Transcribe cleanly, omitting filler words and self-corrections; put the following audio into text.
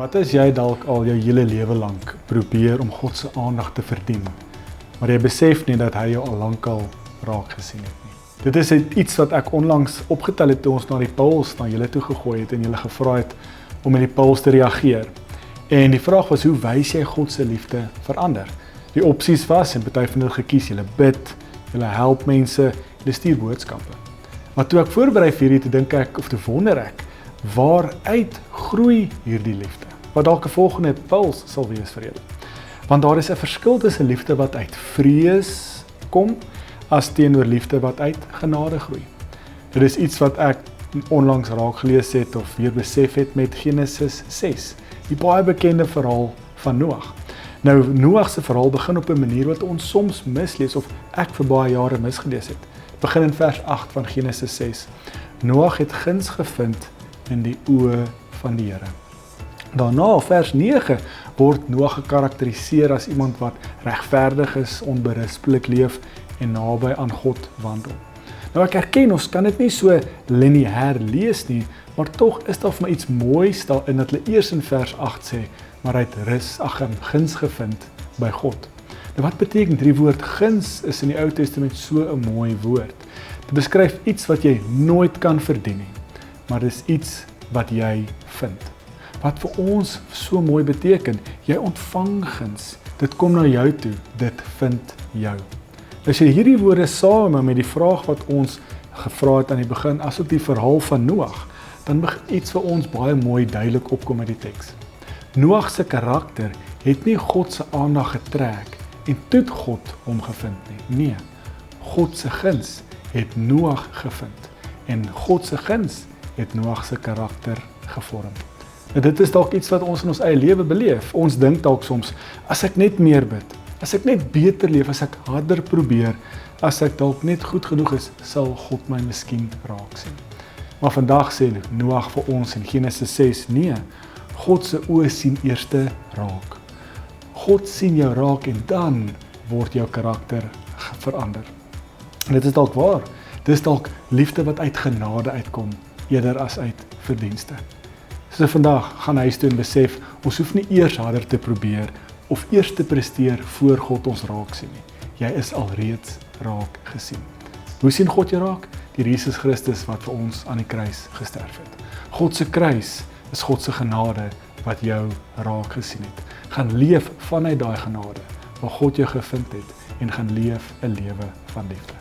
Wat as jy dalk al jou hele lewe lank probeer om God se aandag te verdien, maar jy besef nie dat hy jou al lankal raak gesien het nie. Dit is iets wat ek onlangs opgetel het toe ons na die puls na julle toe gegooi het en julle gevra het om met die puls te reageer. En die vraag was, hoe wys jy God se liefde verander? Die opsies was, en party van hulle gekies, julle bid, julle help mense, julle stuur boodskappe. Maar toe ek voorberei vir hierdie, te dink ek, of te wonder ek, waaruit groei hierdie liefde? Wat dalk 'n volgende puls sal wees vir julle. Want daar is 'n verskil tussen liefde wat uit vrees kom, as teenoor liefde wat uit genade groei. Dit is iets wat ek onlangs raak gelees het, of weer besef het met Genesis 6, die baie bekende verhaal van Noag. Nou, Noag se verhaal begin op 'n manier wat ons soms mislees, of ek vir baie jare misgelees het. Begin in vers 8 van Genesis 6. Noag het guns gevind in die oë van die Here. Daarna, vers 9, word Noag gekarakteriseer as iemand wat regverdig is, onberispelik leef en naby aan God wandel. Nou ek erken, ons kan dit nie so lineair lees nie, maar tog is daar vir my iets moois daarin dat hulle eers in vers 8 sê, maar hy het guns gevind by God. Nou wat beteken die woord guns is in die Ou Testament so 'n mooi woord. Dit beskryf iets wat jy nooit kan verdien nie, maar dis iets wat jy vind. Wat vir ons so mooi beteken, jy ontvang guns, dit kom na jou toe, dit vind jou. As jy hierdie woorde saam met die vraag wat ons gevra het aan die begin, asook die verhaal van Noag, dan begin iets vir ons baie mooi duidelik opkom uit die teks. Noag se karakter het nie God se aandag getrek en toe God hom gevind nie. Nee, God se guns het Noag gevind en God se guns het Noag se karakter gevorm. En dit is dalk iets wat ons in ons eie lewe beleef. Ons dink dalk soms, as ek net meer bid, as ek net beter leef, as ek harder probeer, as ek dalk net goed genoeg is, sal God my miskien raak sien. Maar vandag sê Noag vir ons in Genesis 6, nee, God se oë sien eerste raak. God sien jou raak en dan word jou karakter verander. En dit is dalk waar. Dit is dalk liefde wat uit genade uitkom, eerder as uit verdienste. So vandag gaan huis toe en besef, ons hoef nie eers harder te probeer, of eers te presteer voor God ons raak sien nie. Jy is alreeds raak gesien. Hoe sien God jou raak? Deur Jesus Christus wat vir ons aan die kruis gesterf het. God se kruis is God se genade wat jou raak gesien het. Gaan leef vanuit daai genade, waar God jou gevind het, en gaan leef 'n lewe van liefde.